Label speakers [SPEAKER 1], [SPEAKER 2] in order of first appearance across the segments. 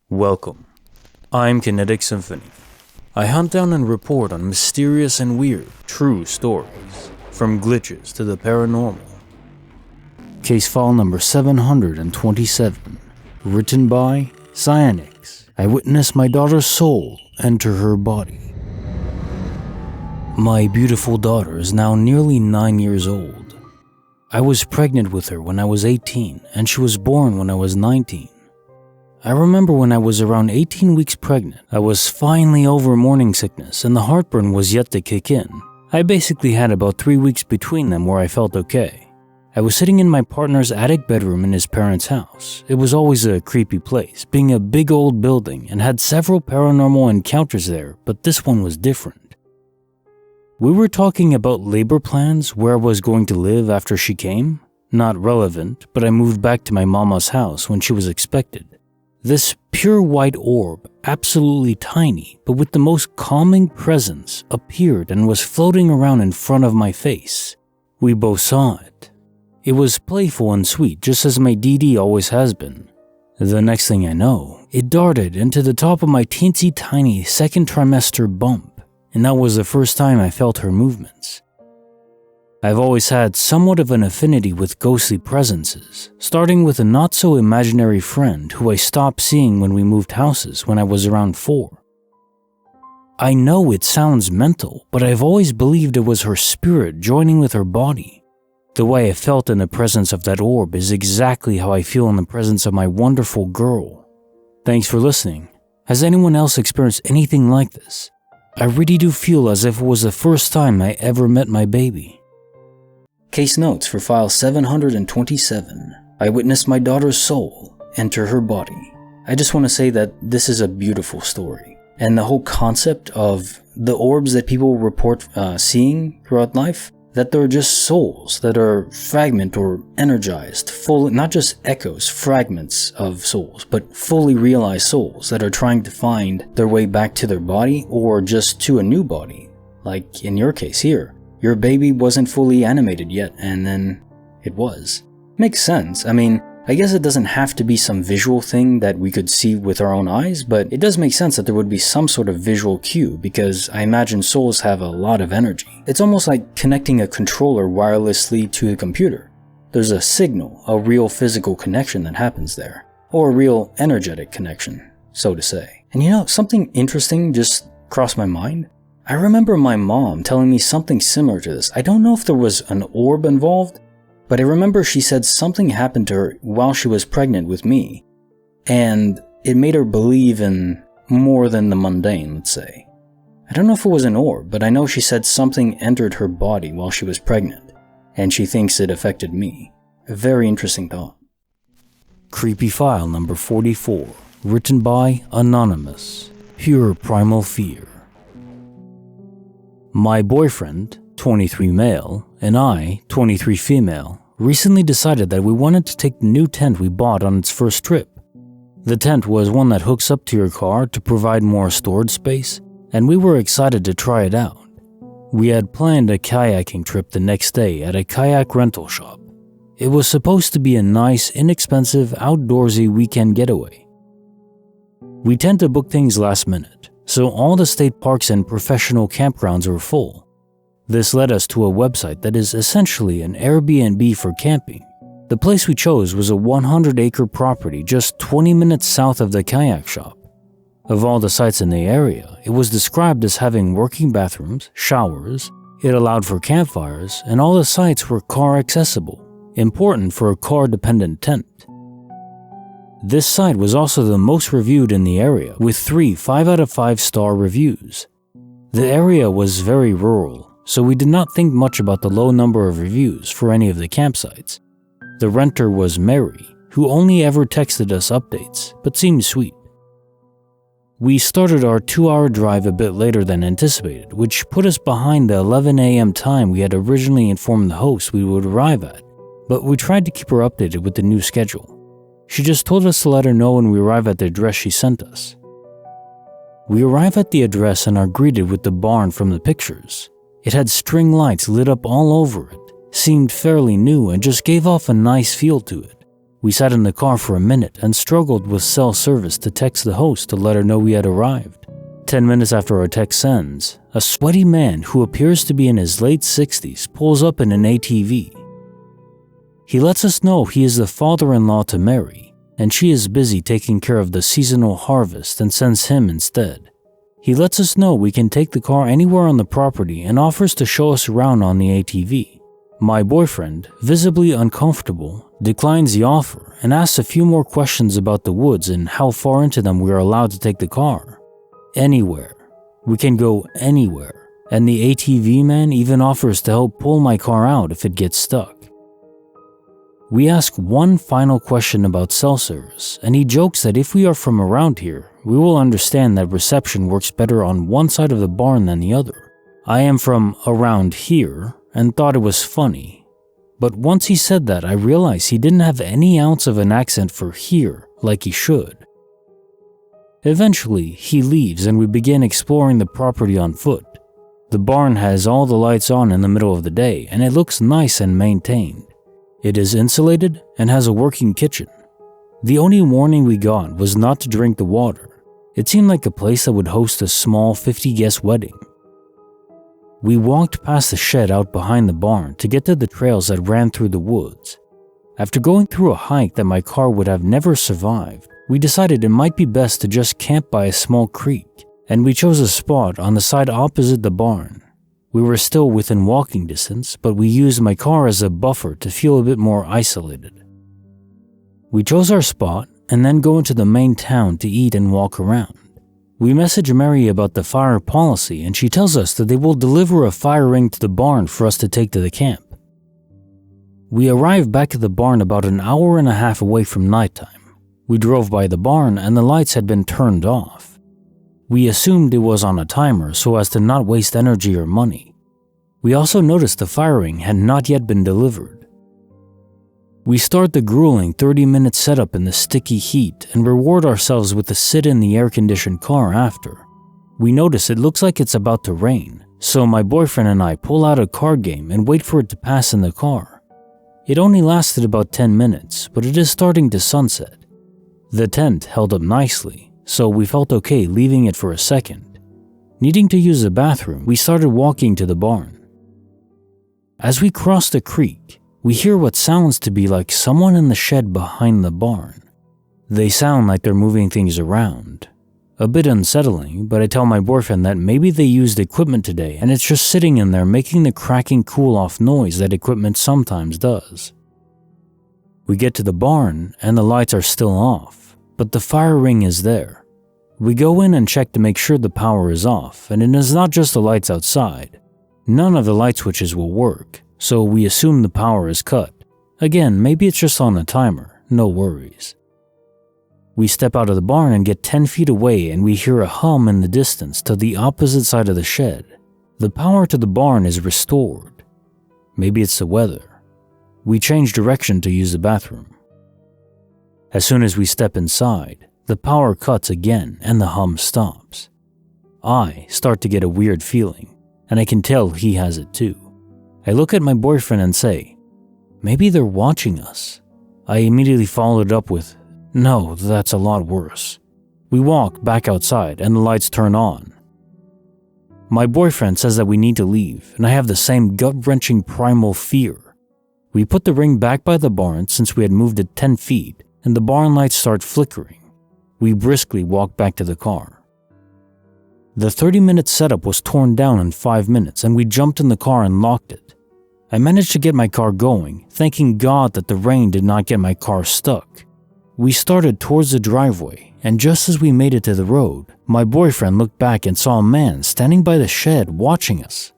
[SPEAKER 1] Welcome. I'm Kinetic Symphony. I hunt down and report on mysterious and weird, true stories, from glitches to the paranormal. Case file number 727, written by sianniixx. I witnessed my daughter's soul enter her body. My beautiful daughter is now nearly 9 years old. I was pregnant with her when I was 18, and she was born when I was 19. I remember when I was around 18 weeks pregnant, I was finally over morning sickness and the heartburn was yet to kick in. I basically had about 3 weeks between them where I felt okay. I was sitting in my partner's attic bedroom in his parents' house. It was always a creepy place, being a big old building, and had several paranormal encounters there, but this one was different. We were talking about labor plans, where I was going to live after she came. Not relevant, but I moved back to my mama's house when she was expected. This pure white orb, absolutely tiny, but with the most calming presence, appeared and was floating around in front of my face. We both saw it. It was playful and sweet, just as my DD always has been. The next thing I know, it darted into the top of my teensy tiny second trimester bump, and that was the first time I felt her movements. I've always had somewhat of an affinity with ghostly presences, starting with a not-so-imaginary friend who I stopped seeing when we moved houses when I was around 4. I know it sounds mental, but I've always believed it was her spirit joining with her body. The way I felt in the presence of that orb is exactly how I feel in the presence of my wonderful girl. Thanks for listening. Has anyone else experienced anything like this? I really do feel as if it was the first time I ever met my baby. Case notes for file 727. I witnessed my daughter's soul enter her body. I just want to say that this is a beautiful story. And the whole concept of the orbs that people report seeing throughout life, that they're just souls that are fragment or energized, full, not just echoes, fragments of souls, but fully realized souls that are trying to find their way back to their body or just to a new body, like in your case here. Your baby wasn't fully animated yet, and then it was. Makes sense. I mean, I guess it doesn't have to be some visual thing that we could see with our own eyes, but it does make sense that there would be some sort of visual cue, because I imagine souls have a lot of energy. It's almost like connecting a controller wirelessly to a computer. There's a signal, a real physical connection that happens there, or a real energetic connection, so to say. And you know, something interesting just crossed my mind. I remember my mom telling me something similar to this. I don't know if there was an orb involved, but I remember she said something happened to her while she was pregnant with me, and it made her believe in more than the mundane, let's say. I don't know if it was an orb, but I know she said something entered her body while she was pregnant, and she thinks it affected me. A very interesting thought. Creepy file number 44, written by Anonymous. Pure primal fear. My boyfriend, 23 male, and I, 23 female, recently decided that we wanted to take the new tent we bought on its first trip. The tent was one that hooks up to your car to provide more storage space, and we were excited to try it out. We had planned a kayaking trip the next day at a kayak rental shop. It was supposed to be a nice, inexpensive, outdoorsy weekend getaway. We tend to book things last minute, so all the state parks and professional campgrounds were full. This led us to a website that is essentially an Airbnb for camping. The place we chose was a 100-acre property just 20 minutes south of the kayak shop. Of all the sites in the area, it was described as having working bathrooms, showers, it allowed for campfires, and all the sites were car accessible, important for a car-dependent tent. This site was also the most reviewed in the area, with 3 5 out of 5 star reviews. The area was very rural, so we did not think much about the low number of reviews for any of the campsites. The renter was Mary, who only ever texted us updates, but seemed sweet. We started our 2-hour drive a bit later than anticipated, which put us behind the 11 a.m. time we had originally informed the host we would arrive at, but we tried to keep her updated with the new schedule. She just told us to let her know when we arrive at the address she sent us. We arrive at the address and are greeted with the barn from the pictures. It had string lights lit up all over it, seemed fairly new, and just gave off a nice feel to it. We sat in the car for a minute and struggled with cell service to text the host to let her know we had arrived. 10 minutes after our text sends, a sweaty man who appears to be in his late 60s pulls up in an ATV. He lets us know he is the father-in-law to Mary, and she is busy taking care of the seasonal harvest and sends him instead. He lets us know we can take the car anywhere on the property and offers to show us around on the ATV. My boyfriend, visibly uncomfortable, declines the offer and asks a few more questions about the woods and how far into them we are allowed to take the car. Anywhere. We can go anywhere, and the ATV man even offers to help pull my car out if it gets stuck. We ask one final question about cell service, and he jokes that if we are from around here, we will understand that reception works better on one side of the barn than the other. I am from around here and thought it was funny, but once he said that, I realized he didn't have any ounce of an accent for here like he should. Eventually, he leaves and we begin exploring the property on foot. The barn has all the lights on in the middle of the day, and it looks nice and maintained. It is insulated and has a working kitchen. The only warning we got was not to drink the water. It seemed like a place that would host a small 50-guest wedding. We walked past the shed out behind the barn to get to the trails that ran through the woods. After going through a hike that my car would have never survived, we decided it might be best to just camp by a small creek, and we chose a spot on the side opposite the barn. We were still within walking distance, but we used my car as a buffer to feel a bit more isolated. We chose our spot and then go into the main town to eat and walk around. We message Mary about the fire policy, and she tells us that they will deliver a fire ring to the barn for us to take to the camp. We arrived back at the barn about an hour and a half away from nighttime. We drove by the barn and the lights had been turned off. We assumed it was on a timer so as to not waste energy or money. We also noticed the fire ring had not yet been delivered. We start the grueling 30-minute setup in the sticky heat and reward ourselves with a sit in the air-conditioned car after. We notice it looks like it's about to rain, so my boyfriend and I pull out a card game and wait for it to pass in the car. It only lasted about 10 minutes, but it is starting to sunset. The tent held up nicely, so we felt okay leaving it for a second. Needing to use the bathroom, we started walking to the barn. As we cross the creek, we hear what sounds to be like someone in the shed behind the barn. They sound like they're moving things around. A bit unsettling, but I tell my boyfriend that maybe they used equipment today and it's just sitting in there making the cracking cool-off noise that equipment sometimes does. We get to the barn and the lights are still off, but the fire ring is there. We go in and check to make sure the power is off, and it is not just the lights outside. None of the light switches will work, so we assume the power is cut. Again, maybe it's just on a timer, no worries. We step out of the barn and get 10 feet away and we hear a hum in the distance to the opposite side of the shed. The power to the barn is restored. Maybe it's the weather. We change direction to use the bathroom. As soon as we step inside, the power cuts again and the hum stops. I start to get a weird feeling, and I can tell he has it too. I look at my boyfriend and say, "Maybe they're watching us." I immediately followed up with, "No, that's a lot worse." We walk back outside and the lights turn on. My boyfriend says that we need to leave, and I have the same gut-wrenching primal fear. We put the ring back by the barn since we had moved it 10 feet, and the barn lights start flickering. We briskly walk back to the car. The 30-minute setup was torn down in 5 minutes, and we jumped in the car and locked it. I managed to get my car going, thanking God that the rain did not get my car stuck. We started towards the driveway, and just as we made it to the road, my boyfriend looked back and saw a man standing by the shed watching us.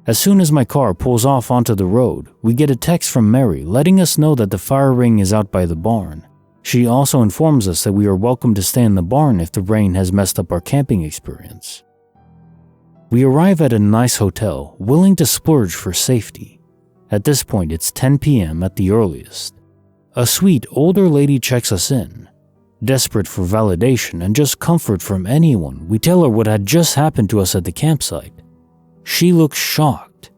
[SPEAKER 1] As soon as my car pulls off onto the road, we get a text from Mary letting us know that the fire ring is out by the barn. She also informs us that we are welcome to stay in the barn if the rain has messed up our camping experience. We arrive at a nice hotel, willing to splurge for safety. At this point, it's 10 p.m. at the earliest. A sweet older lady checks us in. Desperate for validation and just comfort from anyone, we tell her what had just happened to us at the campsite. She looks shocked.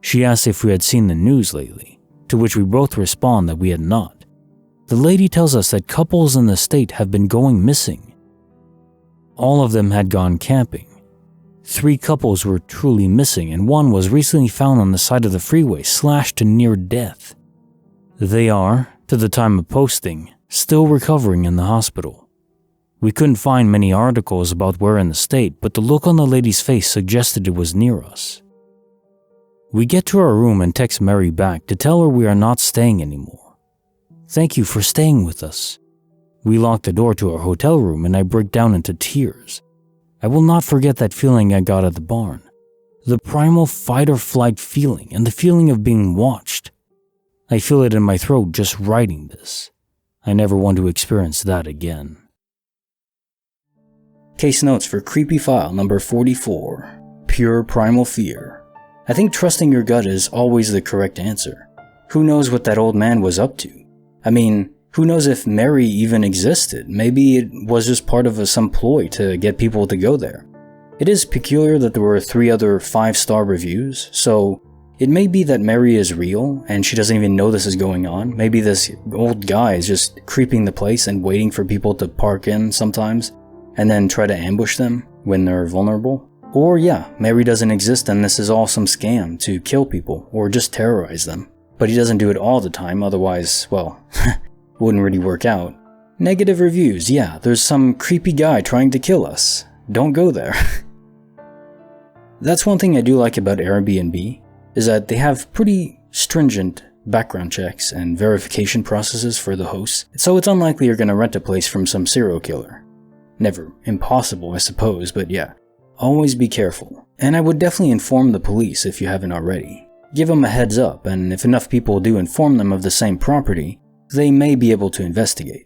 [SPEAKER 1] She asks if we had seen the news lately, to which we both respond that we had not. The lady tells us that couples in the state have been going missing. All of them had gone camping. 3 couples were truly missing, and 1 was recently found on the side of the freeway, slashed to near death. They are, to the time of posting, still recovering in the hospital. We couldn't find many articles about where in the state, but the look on the lady's face suggested it was near us. We get to our room and text Mary back to tell her we are not staying anymore. Thank you for staying with us. We lock the door to our hotel room and I break down into tears. I will not forget that feeling I got at the barn. The primal fight or flight feeling and the feeling of being watched. I feel it in my throat just writing this. I never want to experience that again. Case notes for creepy file number 44. Pure primal fear. I think trusting your gut is always the correct answer. Who knows what that old man was up to? I mean, who knows if Mary even existed? Maybe it was just part of some ploy to get people to go there. It is peculiar that there were 3 other 5-star reviews, so it may be that Mary is real and she doesn't even know this is going on. Maybe this old guy is just creeping the place and waiting for people to park in sometimes and then try to ambush them when they're vulnerable. Or yeah, Mary doesn't exist and this is all some scam to kill people or just terrorize them. But he doesn't do it all the time, otherwise, well, wouldn't really work out. Negative reviews, yeah, there's some creepy guy trying to kill us. Don't go there. That's one thing I do like about Airbnb, is that they have pretty stringent background checks and verification processes for the hosts, so it's unlikely you're going to rent a place from some serial killer. Never impossible, I suppose, but yeah. Always be careful. And I would definitely inform the police if you haven't already. Give them a heads up, and if enough people do inform them of the same property, they may be able to investigate.